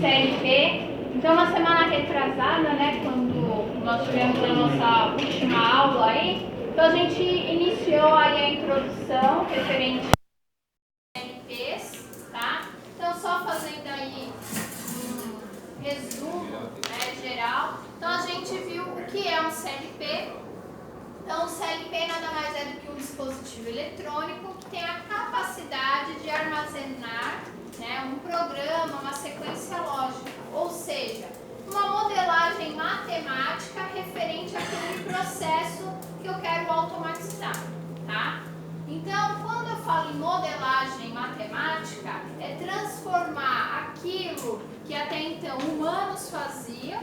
CLP. Então, na semana retrasada, né, quando nós tivemos a nossa última aula aí, então a gente iniciou aí a introdução referente a CLPs, tá? Então, só fazendo aí um resumo, né, geral. Então, a gente viu o que é um CLP. Então, o CLP nada mais é do que um dispositivo eletrônico que tem a capacidade de armazenar, né, um programa, uma sequência lógica, ou seja, uma modelagem matemática referente àquele processo que eu quero automatizar, tá? Então, quando eu falo em modelagem matemática, é transformar aquilo que até então humanos faziam,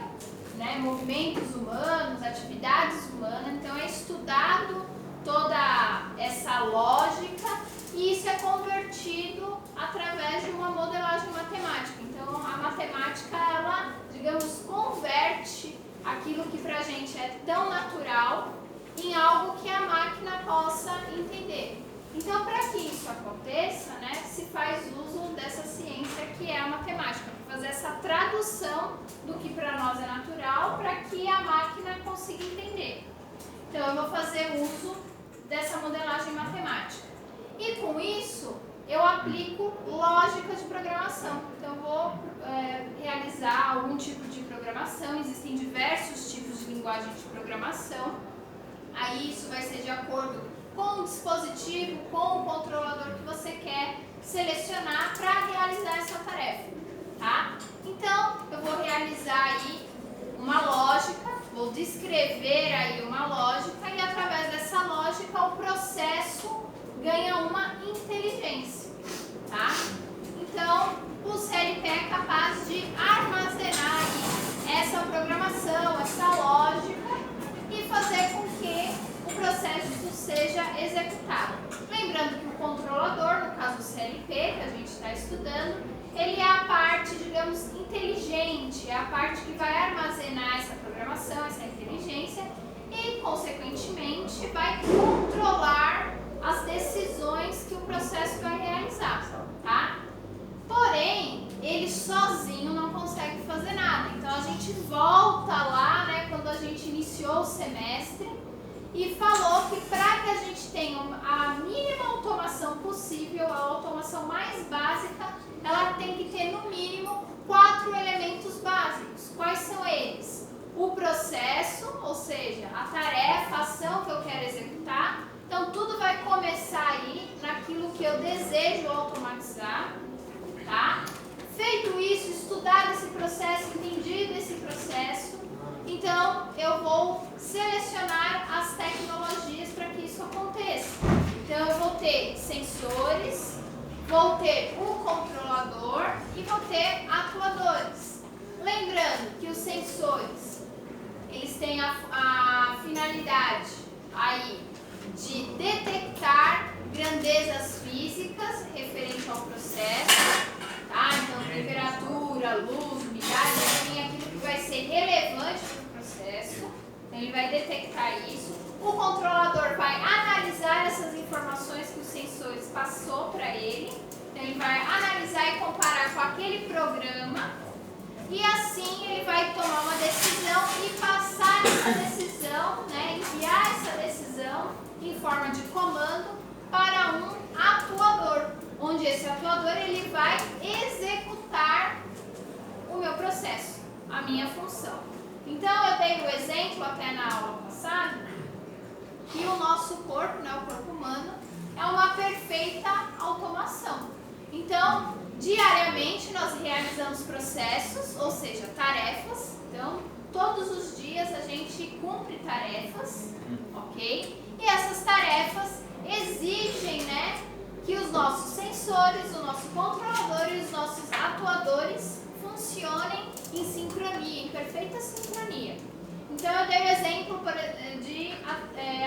né, movimentos humanos, atividades humanas, então é estudado toda essa lógica e isso é convertido através de uma modelagem matemática. Então a matemática, ela, digamos, converte aquilo que pra gente é tão natural em algo que a máquina possa entender. Então, para que isso aconteça, né, se faz uso dessa ciência que é a matemática, para fazer essa tradução do que para nós é natural, para que a máquina consiga entender. Então, eu vou fazer uso dessa modelagem matemática. E com isso, eu aplico lógica de programação. Então, eu vou realizar algum tipo de programação. Existem diversos tipos de linguagem de programação. Aí, isso vai ser de acordo com o dispositivo, com o controlador que você quer selecionar para realizar essa tarefa, tá? Então, eu vou realizar aí uma lógica, vou descrever aí uma lógica e através dessa lógica o processo ganha uma inteligência, tá? Então, o CLP é capaz de armazenar aí essa programação, essa lógica e fazer com que o processo seja executado. Lembrando que o controlador, no caso o CLP, que a gente está estudando, ele é a parte, digamos, inteligente, é a parte que vai armazenar essa programação, essa inteligência e, consequentemente, vai controlar as decisões que o processo vai realizar, tá? Porém, ele sozinho não consegue fazer nada. Então, a gente volta lá, né, quando a gente iniciou o semestre, e falou que para que a gente tenha a mínima automação possível, a automação mais básica, ela tem que ter no mínimo 4 elementos básicos. Quais são eles? O processo, ou seja, a tarefa, a ação que eu quero executar. Então tudo vai começar aí naquilo que eu desejo automatizar, tá? Feito isso, estudado esse processo, entendido esse processo, então, eu vou selecionar as tecnologias para que isso aconteça. Então, eu vou ter sensores, vou ter um controlador e vou ter atuadores. Lembrando que os sensores, eles têm a finalidade aí de detectar grandezas físicas referente ao processo, tá? Então, temperatura, luz, umidade, enfim, aquilo que vai ser relevante para o processo. Então, ele vai detectar isso. O controlador vai analisar essas informações que os sensores passou para ele. Então, ele vai analisar e comparar com aquele programa. E assim, ele vai tomar uma decisão e passar essa decisão, né, enviar essa decisão em forma de comando para um atuador, onde esse atuador ele vai executar o meu processo, a minha função. Então, eu dei o exemplo até na aula passada que o nosso corpo, né, o corpo humano, é uma perfeita automação. Então, diariamente nós realizamos processos, ou seja, tarefas. Então, todos os dias a gente cumpre tarefas, ok? E essas tarefas exigem, né, que os nossos sensores, o nosso controlador e os nossos atuadores funcionem em sincronia, em perfeita sincronia. Então, eu dei o exemplo de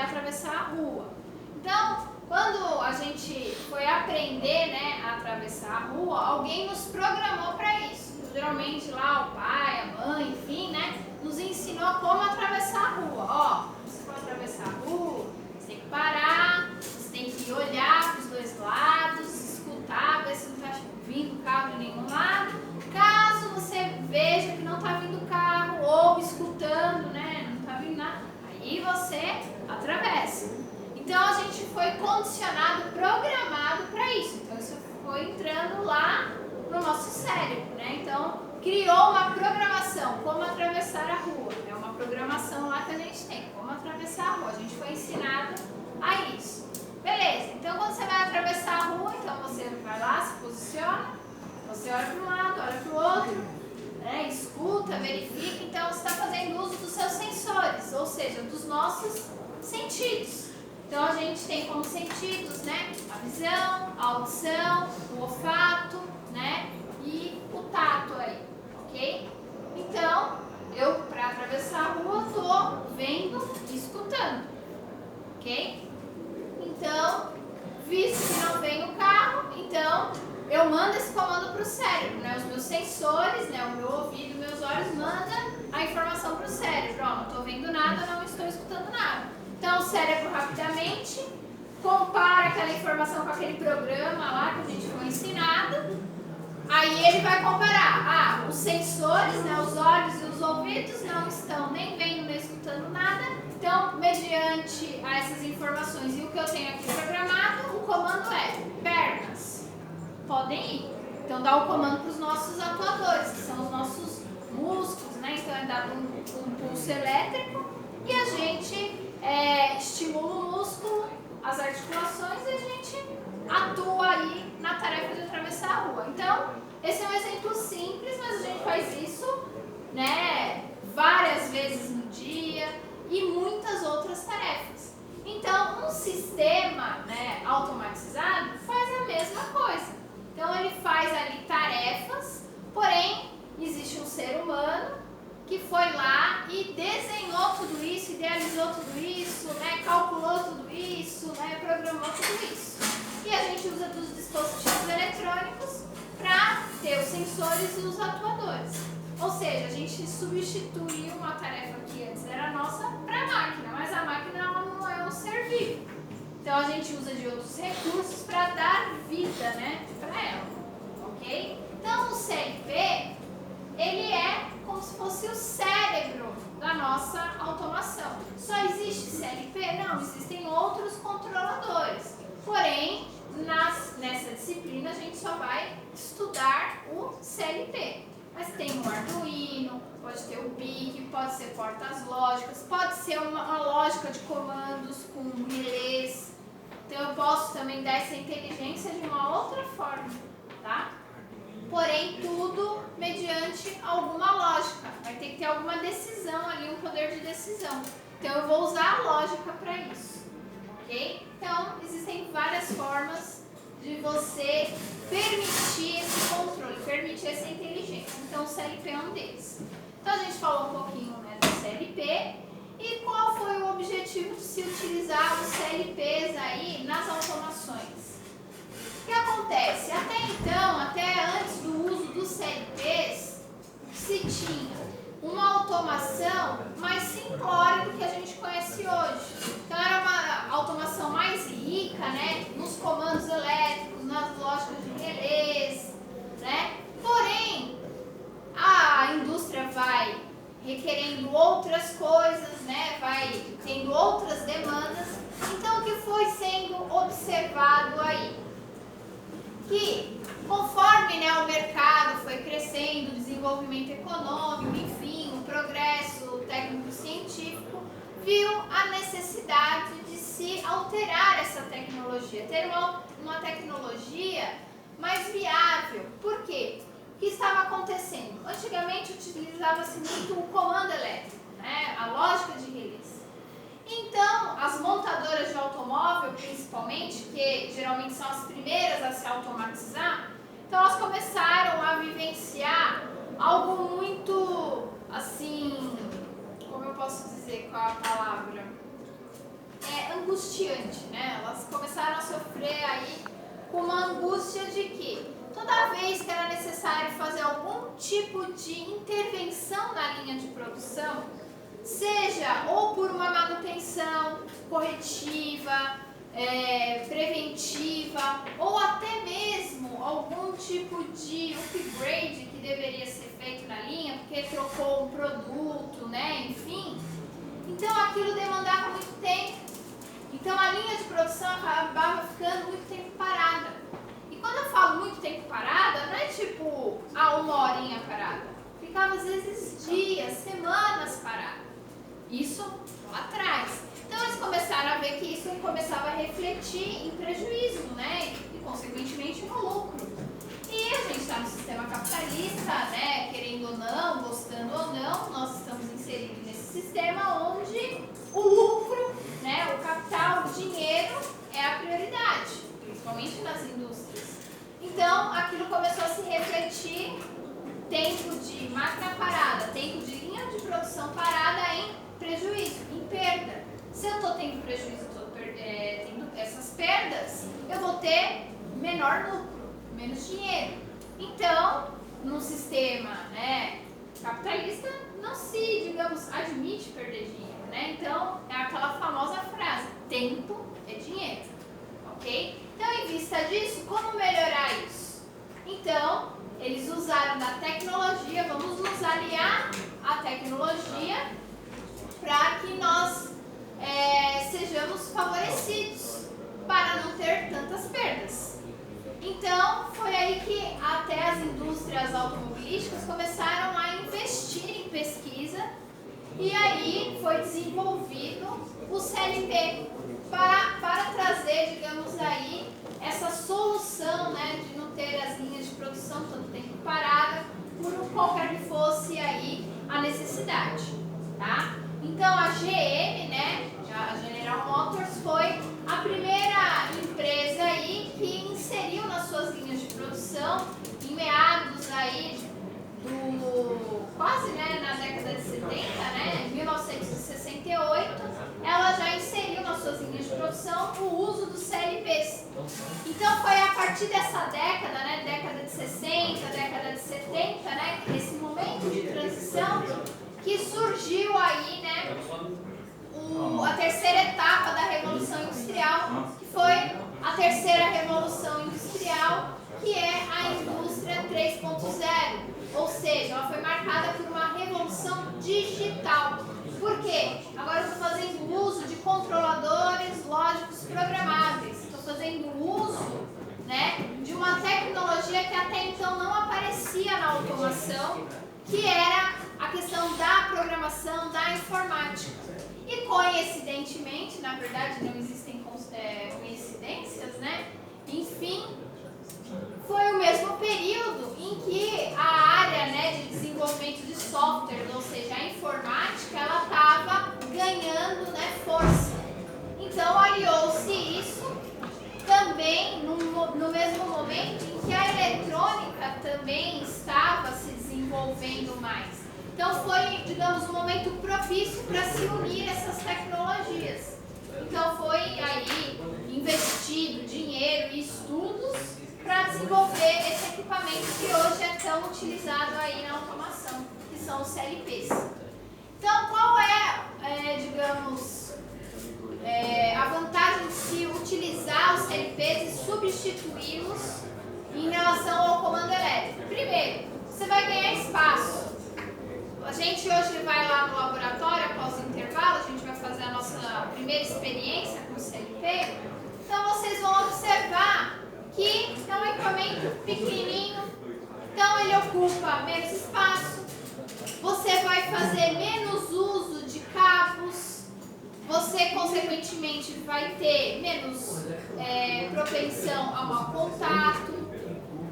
atravessar a rua. Então, quando a gente foi aprender, né, a atravessar a rua, alguém nos programou para isso. Geralmente lá o pai, a mãe, enfim, né, nos ensinou como atravessar a rua. Ó, você for atravessar a rua, você tem que parar, você tem que olhar para os dois lados, escutar, ver se não está vindo carro de nenhum lado. Caso você Então a gente foi condicionado, programado para isso. Então isso foi entrando lá no nosso cérebro, né? Então criou uma programação, como atravessar a rua. É uma programação lá que a gente tem, como atravessar a rua. A gente foi ensinado a isso. Beleza, então quando você vai atravessar a rua, então você vai lá, se posiciona, você olha para um lado, olha para o outro, né? Escuta, verifica. Então você está fazendo uso dos seus sensores, ou seja, dos nossos sentidos. Então a gente tem como sentidos, né, a visão, a audição, o olfato, né, e o tato aí, ok? Então, eu para atravessar a rua tô vendo e escutando, ok? Então, visto que não vem o carro, então eu mando esse comando para o cérebro, né? Os meus sensores, né, o meu ouvido, meus olhos mandam a informação para o cérebro. Ó, não estou vendo nada, não estou escutando nada. Então, o cérebro rapidamente compara aquela informação com aquele programa lá que a gente foi ensinado. Aí ele vai comparar. Os sensores, né, os olhos e os ouvidos não estão nem vendo nem escutando nada. Então, mediante essas informações e o que eu tenho aqui programado, o comando é pernas, podem ir. Então, dá o comando para os nossos atuadores, que são os nossos músculos, né? Então, é dado um pulso elétrico e a gente estimula o músculo, as articulações e a gente atua aí na tarefa de atravessar a rua. Então, esse é um exemplo simples, mas a gente faz isso, né, várias vezes no dia e muitas outras tarefas. Então, um sistema, né, automatizado faz a mesma coisa. Então, ele faz ali tarefas, porém, existe um ser humano que foi lá e desenhou tudo isso, idealizou tudo isso, né, calculou tudo isso, né, programou tudo isso. E a gente usa dos dispositivos eletrônicos para ter os sensores e os atuadores. Ou seja, a gente substituiu uma tarefa que antes era nossa para a máquina, mas a máquina ela não é um ser vivo. Então a gente usa de outros recursos para dar vida, né, para ela, ok? Então o CLP, ele é como se fosse o cérebro da nossa automação. Só existe CLP? Não, existem outros controladores. Porém, nessa disciplina a gente só vai estudar o CLP. Mas tem o Arduino, pode ter o BIC, pode ser portas lógicas, pode ser uma lógica de comandos com relés. Então eu posso também dar essa inteligência de uma outra forma, tá? Porém, tudo mediante alguma lógica. Vai ter que ter alguma decisão ali, um poder de decisão. Então eu vou usar a lógica para isso, ok? Então, existem várias formas de você permitir esse controle, permitir essa inteligência. Então, o CLP é um deles. Então, a gente falou um pouquinho, né, do CLP e qual foi o objetivo de se utilizar os CLPs aí nas automações. O que acontece? Até então, até antes do uso dos CLPs, se tinha uma automação mais simplória do que a gente conhece hoje. Então era uma automação mais rica, né, nos comandos elétricos, nas lógicas de relés, né? Porém, a indústria vai requerendo outras coisas, né? Vai tendo outras demandas. Então o que foi sendo observado aí? Que conforme, né, o mercado foi crescendo, o desenvolvimento econômico, enfim, o progresso técnico-científico, viu a necessidade de se alterar essa tecnologia, ter uma tecnologia mais viável. Por quê? O que estava acontecendo? Antigamente utilizava-se muito o comando elétrico, né, a lógica de relés. Então, as montadoras de automóvel, principalmente, que geralmente são as primeiras a se automatizar, então elas começaram a vivenciar algo muito, assim, como eu posso dizer, qual é a palavra? Angustiante, né? Elas começaram a sofrer aí com uma angústia de que toda vez que era necessário fazer algum tipo de intervenção na linha de produção, seja ou por uma manutenção corretiva, preventiva, ou até mesmo algum tipo de upgrade que deveria ser feito na linha, porque trocou um produto, né? Enfim. Então aquilo demandava muito tempo. E Então a linha de produção acabava ficando muito tempo parada. E quando eu falo muito tempo parada, não é tipo, uma horinha parada. Ficava às vezes dias, semanas parada. Isso lá atrás. Então eles começaram a ver que isso começava a refletir em prejuízo, né? E consequentemente no lucro. E a gente está no sistema capitalista, né? Querendo ou não, gostando ou não, nós estamos inseridos nesse sistema onde o lucro, né? O capital, o dinheiro é a prioridade, principalmente nas indústrias. Então aquilo começou a se refletir, tempo de máquina parada, tempo de linha de produção parada em prejuízo, em perda. Se eu estou tendo prejuízo, estou tendo essas perdas, eu vou ter menor lucro, menos dinheiro. Então, num sistema, né, capitalista, não se, digamos, admite perder dinheiro, né? Então, é aquela famosa frase, tempo é dinheiro, ok? Então, em vista disso, como melhorar isso? Então, eles usaram da tecnologia, vamos nos aliar à tecnologia para que nós sejamos favorecidos para não ter tantas perdas. Então, foi aí que até as indústrias automobilísticas começaram a investir em pesquisa e aí foi desenvolvido o CLP para trazer, digamos aí, essa solução, né, de não ter as linhas de produção tanto tempo parada, por qualquer que fosse aí a necessidade, tá? Então, a GM, né, a General Motors, foi a primeira empresa aí que inseriu nas suas linhas de produção, em meados aí quase, né, na década de 70, né, 1968, ela já inseriu nas suas linhas de produção o uso dos CLPs. Então foi a partir dessa década, né, década de 60, década de 70, né, esse momento de transição, que surgiu aí, né, a terceira etapa da Revolução Industrial, que foi a terceira Revolução Industrial, que é a indústria 3.0, ou seja, ela foi marcada por uma revolução digital. Por quê? Agora eu estou fazendo uso de controladores lógicos programáveis, estou fazendo uso, né, de uma tecnologia que até então não aparecia na automação, que era a questão da programação, da informática. E coincidentemente, na verdade não existem coincidências, né? Enfim, foi o mesmo período em que a área, né, de desenvolvimento de software, ou seja, a informática, ela estava ganhando, né, força. Então aliou-se isso também no mesmo momento em que a eletrônica também estava se desenvolvendo mais. Então foi, digamos, um momento propício para se unir essas tecnologias. Então foi aí investido dinheiro e estudos para desenvolver esse equipamento que hoje é tão utilizado aí na automação, que são os CLPs. Então qual é, digamos, a vantagem de se utilizar os CLPs e substituí-los em relação ao comando elétrico? Primeiro, você vai ganhar espaço. A gente hoje vai lá no laboratório, após o intervalo, a gente vai fazer a nossa primeira experiência com o CLP. Então vocês vão observar que é um equipamento pequenininho, então ele ocupa menos espaço, você vai fazer menos uso de cabos, você consequentemente vai ter menos propensão ao mau contato,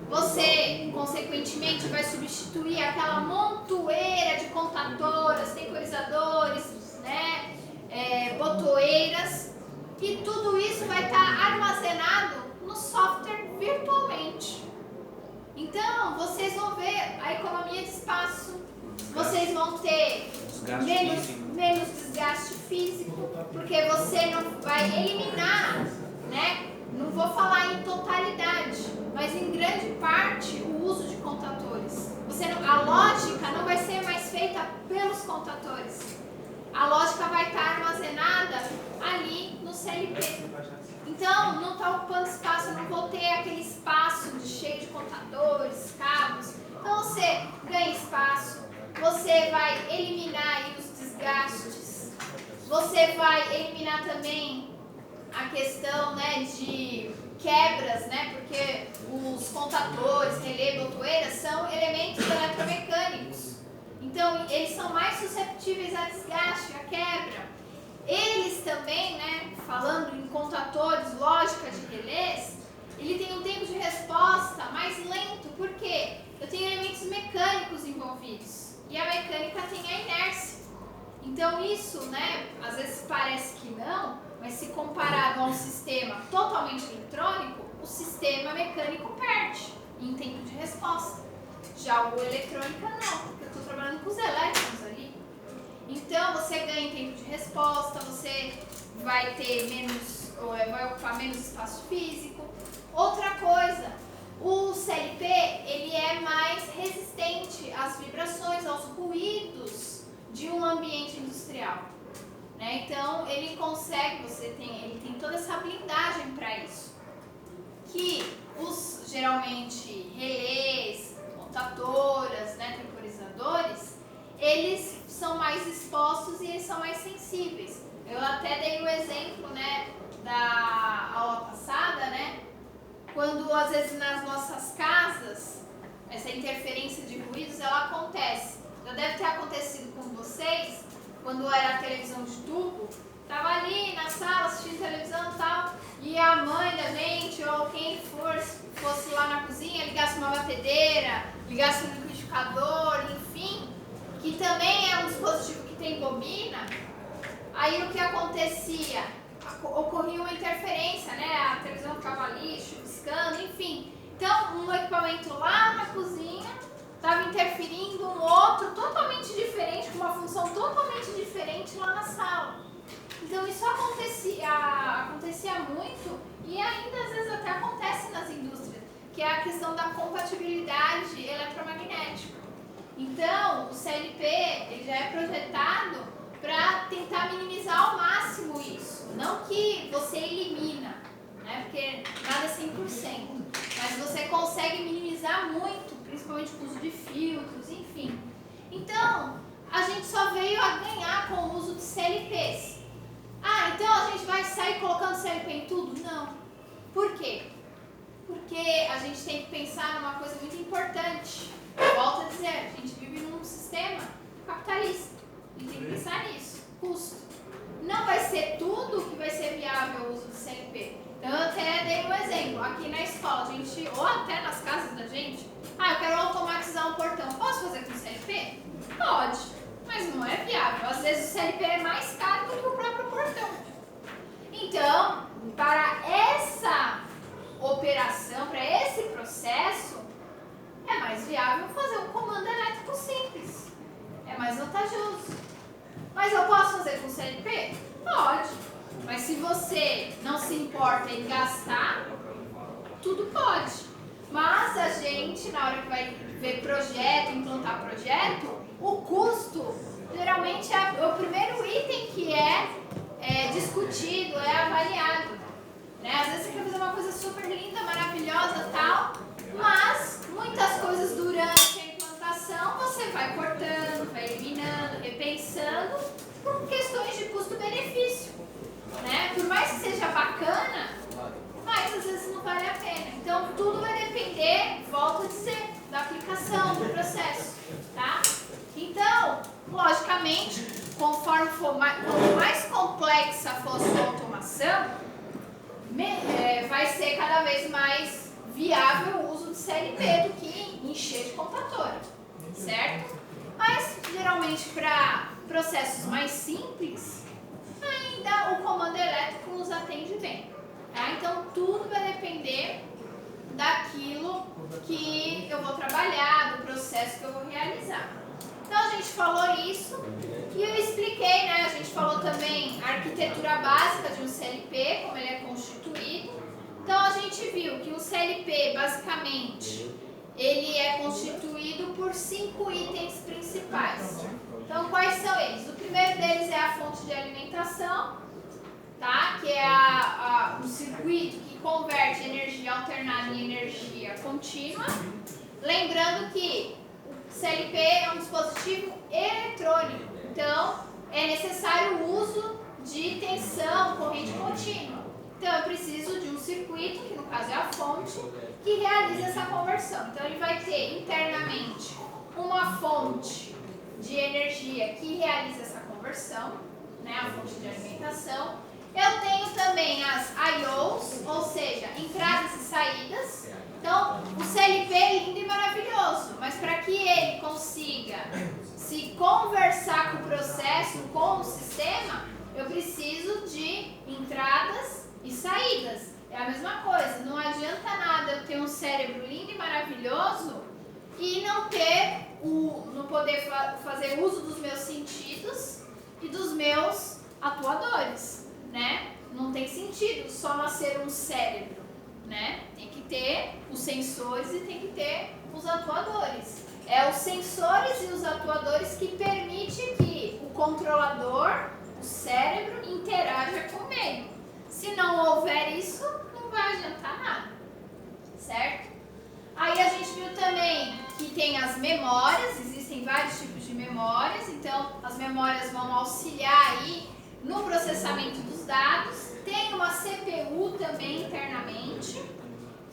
você consequentemente vai substituir aquela montoeira de contatoras, temporizadores, né, botoeiras, e tudo isso vai estar armazenado no software virtualmente. Então, vocês vão ver a economia de espaço, vocês vão ter menos desgaste físico, porque você não vai eliminar, né? Não vou falar em totalidade, mas em grande parte o uso de contadores. A lógica não vai ser mais feita pelos contadores. A lógica vai estar armazenada ali no CLP. Então, não está ocupando espaço, eu não vou ter aquele espaço cheio de contadores, cabos. Então, você ganha espaço, você vai eliminar aí os desgastes, você vai eliminar também a questão, né, de quebras, né, porque os contadores, relé, botoeira são elementos eletromecânicos. Então, eles são mais susceptíveis a desgaste, a quebra. Eles também, né, falando em contatores, lógica de relés, ele tem um tempo de resposta mais lento. Por quê? Eu tenho elementos mecânicos envolvidos. E a mecânica tem a inércia. Então, isso, né, às vezes parece que não, mas se comparado a um sistema totalmente eletrônico, o sistema mecânico perde em tempo de resposta. Já o eletrônica não, porque eu estou trabalhando com os elétrons ali. Então, você ganha em tempo de resposta, você vai ter menos, vai ocupar menos espaço físico. Outra coisa, o CLP, ele é mais resistente às vibrações, aos ruídos de um ambiente industrial. Né? Então, ele consegue, ele tem toda essa blindagem para isso. Que os, geralmente, relés, contatoras, né, temporizadores, eles são mais expostos e eles são mais sensíveis. Eu até dei o exemplo, né, da aula passada, né, quando às vezes nas nossas casas essa interferência de ruídos ela acontece. Já deve ter acontecido com vocês quando era a televisão de tubo. Tava ali na sala assistindo televisão e tal, e a mãe da gente ou quem fosse lá na cozinha, ligasse uma batedeira, ligasse um liquidificador, enfim, que também é um dispositivo que tem bobina. Aí o que acontecia? Ocorria uma interferência, né? A televisão ficava ali, chuviscando, enfim. Então, um equipamento lá na cozinha estava interferindo um outro totalmente diferente, com uma função totalmente diferente lá na sala. Então, isso acontecia muito e ainda às vezes até acontece nas indústrias, que é a questão da compatibilidade eletromagnética. Então, o CLP ele já é projetado para tentar minimizar ao máximo isso. Não que você elimina, né? Porque nada é 100%, mas você consegue minimizar muito, principalmente com o uso de filtros, enfim. Então, a gente só veio a ganhar com o uso de CLPs. Ah, então a gente vai sair colocando CLP em tudo? Não. Por quê? Porque a gente tem que pensar numa coisa muito importante. Volto a dizer, a gente vive num sistema capitalista. E tem que pensar nisso. Custo. Não vai ser tudo que vai ser viável o uso de CLP. Então eu até dei um exemplo. Aqui na escola, a gente, ou até nas casas da gente, eu quero automatizar um portão. Posso fazer com CLP? Pode. Mas não é viável. Às vezes o CLP é mais caro do que o próprio portão. Então, para essa operação, para esse processo, é mais viável fazer um comando elétrico simples. É mais vantajoso. Mas eu posso fazer com CLP? Pode. Mas se você não se importa em gastar, tudo pode. Mas a gente, na hora que vai ver projeto, implantar projeto, o custo geralmente é o primeiro item que é discutido, é avaliado. Né? Às vezes você quer fazer uma coisa super linda, maravilhosa e tal, mas muitas coisas durante a implantação você vai cortando, vai eliminando, repensando por questões de custo-benefício. Né? Por mais que seja bacana, mas às vezes não vale a pena. Então tudo vai depender, volto a dizer, da aplicação, do processo. Tá? Então, logicamente, conforme quanto mais complexa for a sua automação, vai ser cada vez mais viável o uso de CLP do que encher de computadora, certo? Mas, geralmente, para processos mais simples, ainda o comando elétrico nos atende bem. Tá? Então, tudo vai depender daquilo que eu vou trabalhar, do processo que eu vou realizar. Então, a gente falou isso e eu expliquei, né? A gente falou também a arquitetura básica de um CLP, como ele é constituído. Então, a gente viu que o CLP, basicamente, ele é constituído por 5 itens principais. Então, quais são eles? O primeiro deles é a fonte de alimentação, tá? Que é um circuito que converte energia alternada em energia contínua. Lembrando que o CLP é um dispositivo eletrônico, então é necessário o uso de tensão, corrente contínua. Então, eu preciso de um circuito, que no caso é a fonte, que realiza essa conversão. Então, ele vai ter internamente uma fonte de energia que realiza essa conversão, né, a fonte de alimentação. Eu tenho também as I/Os, ou seja, entradas e saídas. Então, o CLP é lindo e maravilhoso, mas para que ele consiga se conversar com o processo, com o sistema, eu preciso de entradas e saídas. É a mesma coisa, não adianta nada eu ter um cérebro lindo e maravilhoso e não poder fazer uso dos meus sentidos e dos meus atuadores, né? Não tem sentido só nascer um cérebro, né? Tem que ter os sensores e tem que ter os atuadores. É os sensores e os atuadores que permitem que o controlador, o cérebro, interaja com o meio. Se não houver isso, não vai adiantar nada, certo? Aí a gente viu também que tem as memórias, existem vários tipos de memórias, então as memórias vão auxiliar aí no processamento dos dados. Tem uma CPU também internamente,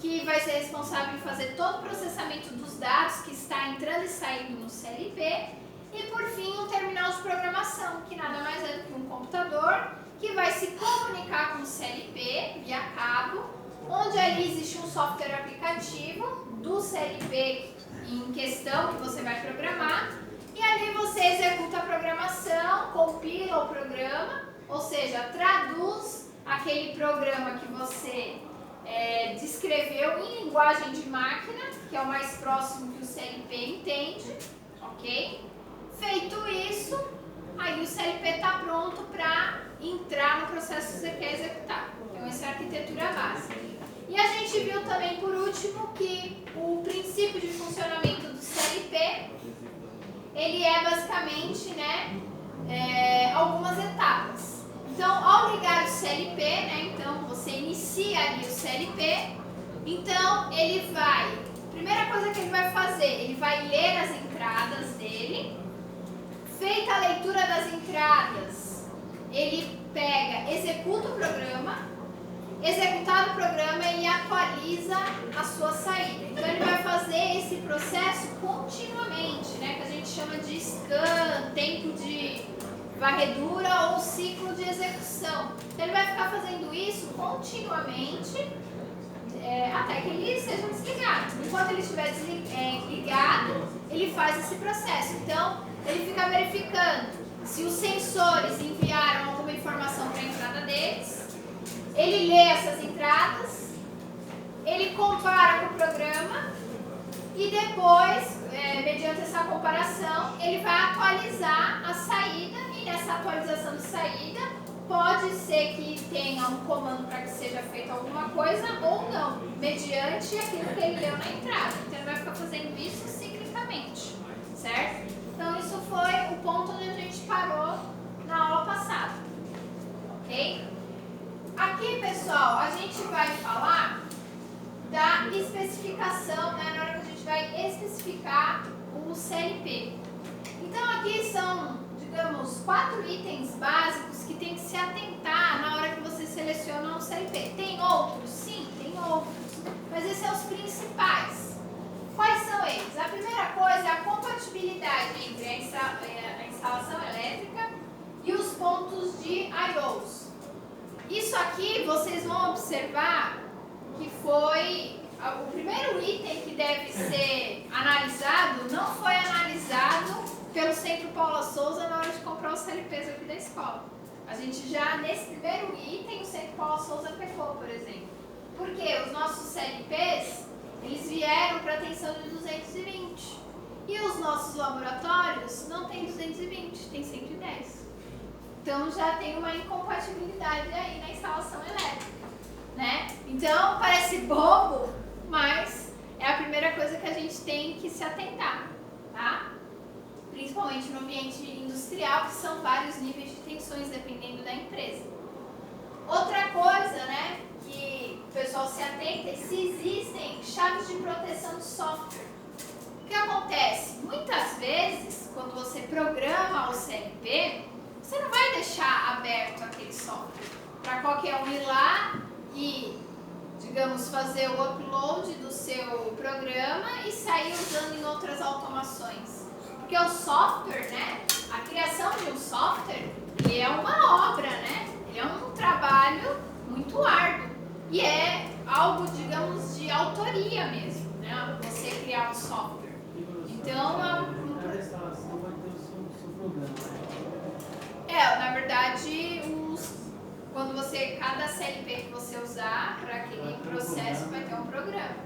que vai ser responsável por fazer todo o processamento dos dados que está entrando e saindo no CLP. E por fim, um terminal de programação, que nada mais é do que um computador que vai se comunicar com o CLP via cabo, onde ali existe um software aplicativo do CLP em questão que você vai programar, e ali você executa a programação, compila o programa, ou seja, traduz aquele programa que você descreveu em linguagem de máquina, que é o mais próximo que o CLP entende, ok? Feito isso, aí o CLP está pronto para entrar no processo que você quer executar. Então, essa é a arquitetura básica. E a gente viu também, por último, que o princípio de funcionamento do CLP, ele é basicamente, né, algumas etapas. Então, ao ligar o CLP, né, então você inicia ali o CLP, então ele vai, primeira coisa que ele vai fazer, ele vai ler as entradas dele. Feita a leitura das entradas, ele pega, executa o programa. Executado o programa, ele atualiza a sua saída. Então, ele vai fazer esse processo continuamente, né? Que a gente chama de scan, tempo de varredura ou ciclo de execução. Então, ele vai ficar fazendo isso continuamente até que ele seja desligado. Enquanto ele estiver ligado, ele faz esse processo. Então, ele fica verificando se os sensores enviaram alguma informação para a entrada deles. Ele lê essas entradas, ele compara com o programa e depois, mediante essa comparação, ele vai atualizar a saída, e nessa atualização de saída pode ser que tenha um comando para que seja feita alguma coisa ou não, mediante aquilo que ele leu na entrada. Então ele vai ficar fazendo isso ciclicamente, certo? Então isso foi o ponto onde a gente parou na aula passada, ok? Aqui, pessoal, a gente vai falar da especificação, né, na hora que a gente vai especificar o CLP. Então, aqui são, digamos, 4 itens básicos que tem que se atentar na hora que você seleciona um CLP. Tem outros? Sim, tem outros. Mas esses são os principais. Quais são eles? A primeira coisa é a compatibilidade entre a instalação elétrica e os pontos de I/Os. Isso aqui vocês vão observar que foi o primeiro item que deve ser analisado, não foi analisado pelo Centro Paula Souza na hora de comprar os CLPs aqui da escola. A gente já, nesse primeiro item, o Centro Paula Souza pecou, por exemplo. Porque os nossos CLPs, eles vieram para a tensão de 220. E os nossos laboratórios não tem 220, tem 110. Então já tem uma incompatibilidade aí na instalação elétrica, né? Então parece bobo, mas é a primeira coisa que a gente tem que se atentar, tá? Principalmente no ambiente industrial, que são vários níveis de tensões dependendo da empresa. Outra coisa, né, que o pessoal se atenta é se existem chaves de proteção de software. O que acontece? Muitas vezes, quando você programa o CLP, você não vai deixar aberto aquele software para qualquer um ir lá e, digamos, fazer o upload do seu programa e sair usando em outras automações. Porque o software, né, a criação de um software, ele é uma obra, né, ele é um trabalho muito árduo e é algo, digamos, de autoria mesmo, né, você criar um software. Então, na verdade, quando cada CLP que você usar para aquele processo vai ter um programa.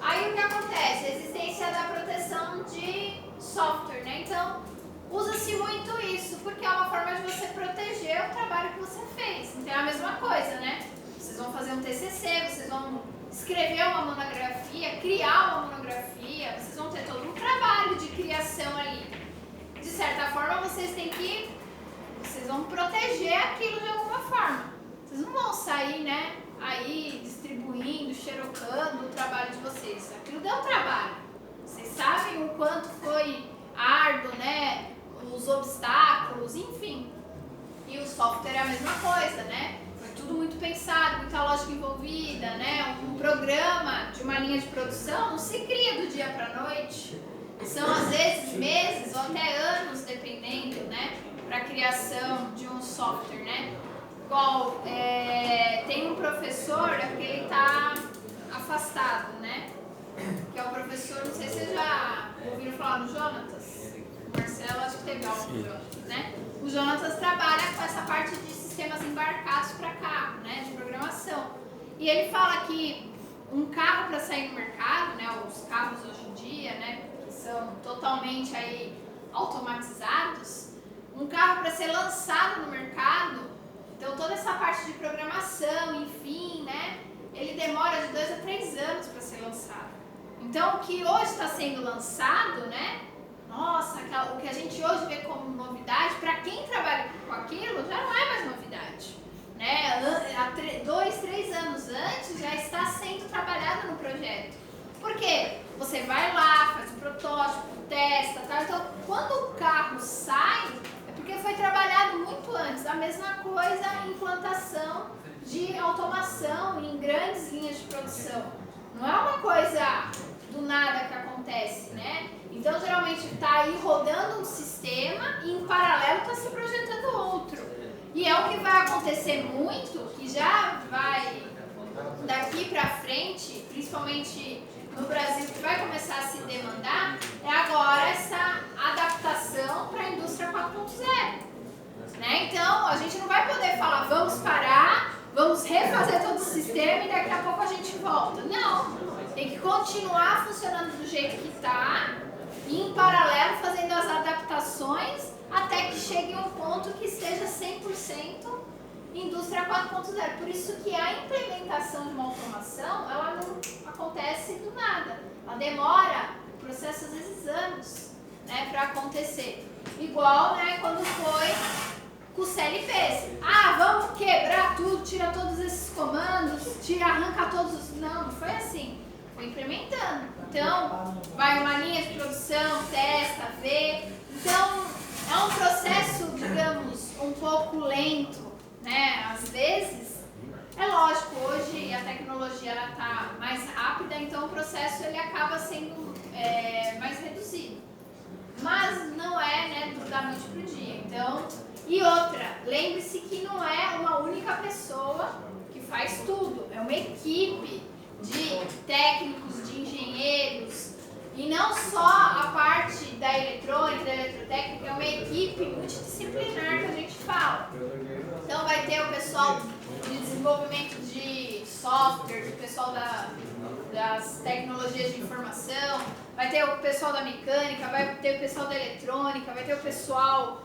Aí o que acontece? A existência da proteção de software, né? Então, usa-se muito isso, porque é uma forma de você proteger o trabalho que você fez. Então é a mesma coisa, né? Vocês vão fazer um TCC, vocês vão escrever uma monografia, criar uma monografia, vocês vão ter todo um trabalho de criação ali. De certa forma, vocês vão proteger aquilo de alguma forma. Vocês não vão sair, né, aí distribuindo, xerocando o trabalho de vocês. Aquilo deu trabalho. Vocês sabem o quanto foi árduo, né, os obstáculos, enfim. E o software é a mesma coisa, né? Foi tudo muito pensado, muita lógica envolvida, né? Um programa de uma linha de produção não se cria do dia para a noite. São às vezes meses ou até anos, dependendo, né, para a criação de um software, né? Igual, tem um professor, porque ele está afastado, né? Que é o professor, não sei se vocês já ouviram falar no Jonatas. O Marcelo, acho que teve aula no Jonatas, né? O Jonatas trabalha com essa parte de sistemas embarcados para carro, né? De programação. E ele fala que um carro para sair no mercado, né? Os carros hoje em dia, né? Que são totalmente aí automatizados. Um carro para ser lançado no mercado, então toda essa parte de programação, enfim, né? Ele demora de 2 a 3 anos para ser lançado. Então o que hoje está sendo lançado, né? Nossa, o que a gente hoje vê como novidade, para quem trabalha com aquilo, já não é mais novidade. Né? Há 2, 3 anos antes já está sendo trabalhado no projeto. Por quê? Você vai lá, faz o protótipo, testa, tá? Então quando o carro sai, é porque foi trabalhado muito antes. A mesma coisa a implantação de automação em grandes linhas de produção. Não é uma coisa do nada que acontece, né? Então, geralmente está aí rodando um sistema e, em paralelo, está se projetando outro. E é o que vai acontecer muito, que já vai, daqui para frente, principalmente no Brasil, que vai começar a se demandar, é agora essa adaptação para a indústria 4.0. Né? Então, a gente não vai poder falar, vamos parar, vamos refazer todo o sistema e daqui a pouco a gente volta. Não, tem que continuar funcionando do jeito que está e, em paralelo, fazendo as adaptações até que chegue a um ponto que seja 100% indústria 4.0. Por isso que a implementação de uma automação, ela não acontece do nada. Ela demora, processo às vezes anos, né, para acontecer. Igual, né, quando foi com os CLPs. Vamos quebrar tudo, tira todos esses comandos, arranca todos os... Não foi assim. Foi implementando. Então, vai uma linha de produção, testa, vê. Então, é um processo, digamos, um pouco lento, né? Às vezes, é lógico, hoje a tecnologia está mais rápida, então o processo ele acaba sendo mais reduzido. Mas não é, né, da noite para o dia. Então, e outra, lembre-se que não é uma única pessoa que faz tudo, é uma equipe de técnicos, de engenheiros, e não só a parte da eletrônica, da eletrotécnica, é uma equipe multidisciplinar que a gente fala. Então vai ter o pessoal de desenvolvimento de software, o pessoal das tecnologias de informação, vai ter o pessoal da mecânica, vai ter o pessoal da eletrônica, vai ter o pessoal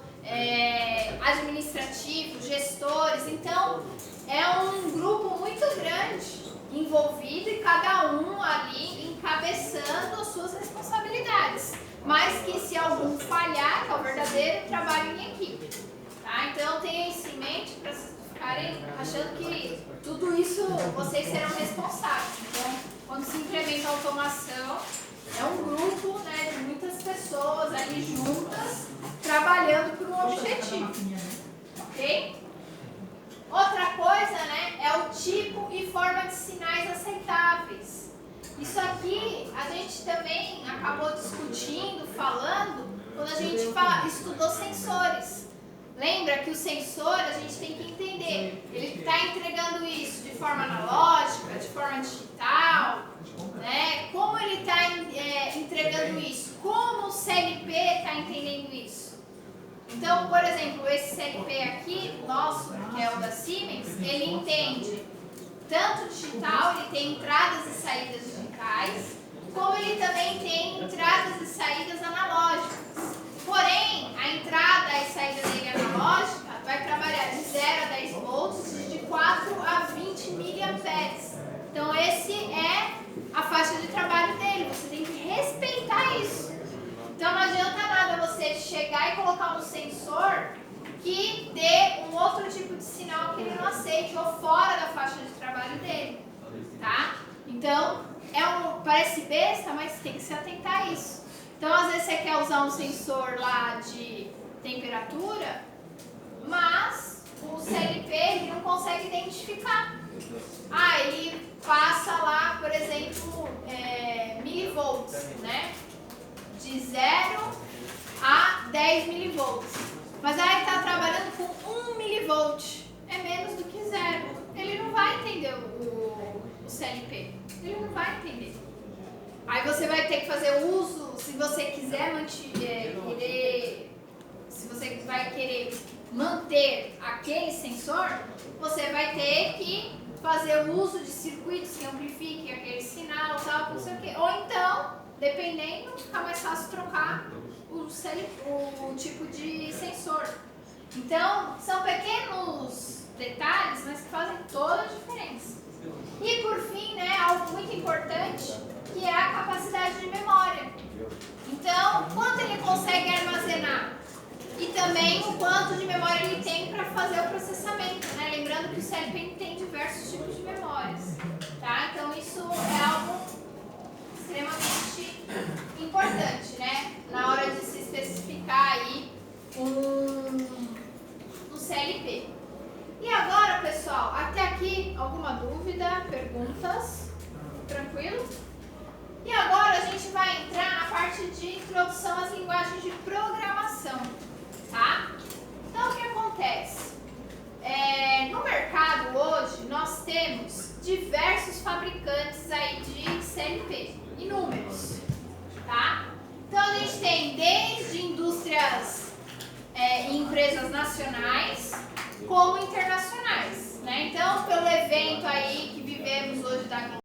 administrativo, gestores. Então é um grupo muito grande envolvido e cada um ali encabeçando as suas responsabilidades, mas que se algum falhar, que é o verdadeiro trabalho em equipe, tá? Então tenha isso em mente para vocês ficarem achando que tudo isso vocês serão responsáveis. Então, quando se implementa a automação, é um grupo, né, de muitas pessoas ali juntas trabalhando por um objetivo, ok? Outra coisa, né, é o tipo e forma de sinais aceitáveis. Isso aqui a gente também acabou discutindo, falando, quando a gente estudou sensores. Lembra que o sensor a gente tem que entender, ele está entregando isso de forma analógica, de forma digital, né? Como ele está entregando isso? Como o CLP está entendendo isso? Então, por exemplo, esse CLP aqui, nosso, que é o da Siemens, ele entende tanto digital, ele tem entradas e saídas digitais, como ele também tem entradas e saídas analógicas. Porém, a entrada e saída dele analógica vai trabalhar de 0 a 10 volts e de 4 a 20 miliamperes. Então, esse é a faixa de trabalho dele, você tem que respeitar isso. Então, não adianta nada você chegar e colocar um sensor que dê um outro tipo de sinal que ele não aceite ou fora da faixa de trabalho dele, tá? Então, parece besta, mas tem que se atentar a isso. Então, às vezes você quer usar um sensor lá de temperatura, mas o CLP ele não consegue identificar. Ah, ele passa lá, por exemplo, milivolts, né? De 0 a 10 milivolts. Mas aí está trabalhando com 1 milivolt, é menos do que 0. Ele não vai entender o CLP, ele não vai entender. Aí você vai ter que fazer uso, se você quiser se você vai querer manter aquele sensor, você vai ter que fazer uso de circuitos que amplifiquem aquele sinal, tal, não sei o quê. Ou então, dependendo, fica mais fácil trocar o tipo de sensor. Então, são pequenos detalhes, mas que fazem toda a diferença. E por fim, né, algo muito importante, que é a capacidade de memória. Então, quanto ele consegue armazenar? E também o quanto de memória ele tem para fazer o processamento, né? Lembrando que o CLP tem diversos tipos de memórias, tá? Então, isso é algo extremamente importante, né? Na hora de se especificar aí no CLP. E agora, pessoal, até aqui alguma dúvida, perguntas? Tranquilo? E agora a gente vai entrar na parte de introdução às linguagens de programação, tá? Então, o que acontece? No mercado hoje, nós temos diversos fabricantes aí de CLP, inúmeros, tá? Então, a gente tem desde indústrias e empresas nacionais, como internacionais, né? Então, pelo evento aí que vivemos hoje da